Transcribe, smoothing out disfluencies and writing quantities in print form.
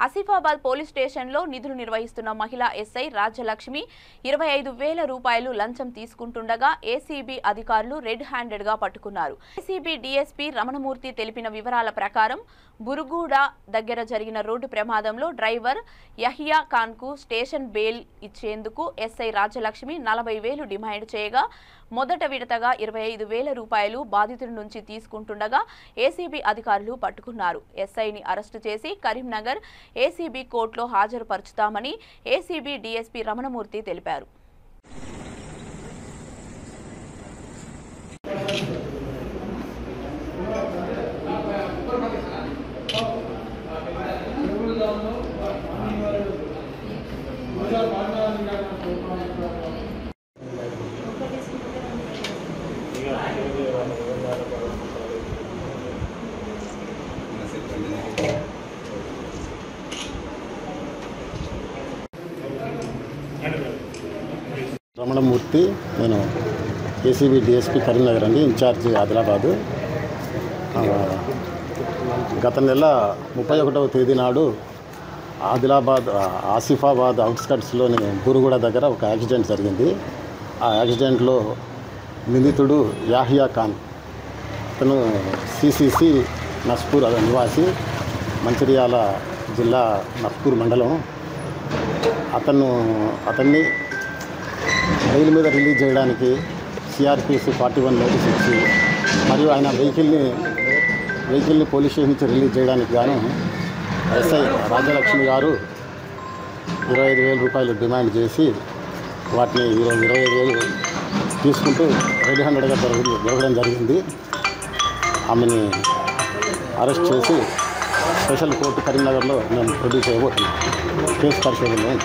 Asifabad police స్టేషన్లో నిధులు నిర్వహిస్తున్న మహిళా ఎస్ఐ రాజ్యలక్ష్మి 25,000 రూపాయలు లంచం తీసుకుంటుండగా ఏసీబీ అధికారులు రెడ్ హ్యాండెడ్గా పట్టుకున్నారు. ఏసీబీ డీఎస్పీ రమణమూర్తి తెలిపిన వివరాల ప్రకారం బురుగుడ దగ్గర జరిగిన రోడ్డు ప్రమాదంలో డ్రైవర్ యహియా ఖాన్కు స్టేషన్ బెయిల్ ఇచ్చేందుకు ఎస్ఐ రాజ్యలక్ష్మి 40,000 డిమాండ్ చేయగా మొదట విడతగా 25,000 రూపాయలు బాధితుడి నుంచి తీసుకుంటుండగా ఏసీబీ అధికారులు పట్టుకున్నారు. ఎస్ఐని అరెస్టు చేసి కరీంనగర్ ఏసీబీ కోర్టులో హాజరుపరుచుతామని ఏసీబీ డీఎస్పీ రమణమూర్తి తెలిపారు. రమణమూర్తి, నేను ఏసీబీ డీఎస్పీ కరీంనగర్ అండి, ఇన్ఛార్జి ఆదిలాబాదు. గత నెల 31వ తేదీ నాడు ఆసిఫాబాద్ అవుట్స్కట్స్లోని బురుగుడ దగ్గర ఒక యాక్సిడెంట్ జరిగింది. ఆ యాక్సిడెంట్లో నిందితుడు యాహియా ఖాన్, అతను సిసిసి నస్పూర్ నివాసి, మంచిర్యాల జిల్లా నస్పూర్ మండలం. అతన్ని బెయిల్ మీద రిలీజ్ చేయడానికి సిఆర్పిసి 41 నోటీస్ ఇచ్చి మరియు ఆయన వెహికల్ని పోలీస్ స్టేషన్ నుంచి రిలీజ్ చేయడానికి గాను ఎస్ఐ రాజ్యలక్ష్మి గారు 25,000 రూపాయలు డిమాండ్ చేసి వాటిని ఈరోజు 25,000 తీసుకుంటూ రెడ్ హ్యాండెడ్గా దొరకడం జరిగింది. ఆమెని అరెస్ట్ చేసి స్పెషల్ కోర్టు కరీంనగర్లో మేము ప్రొడ్యూస్ చేయబోతున్నాం. కేసు పరిశోధన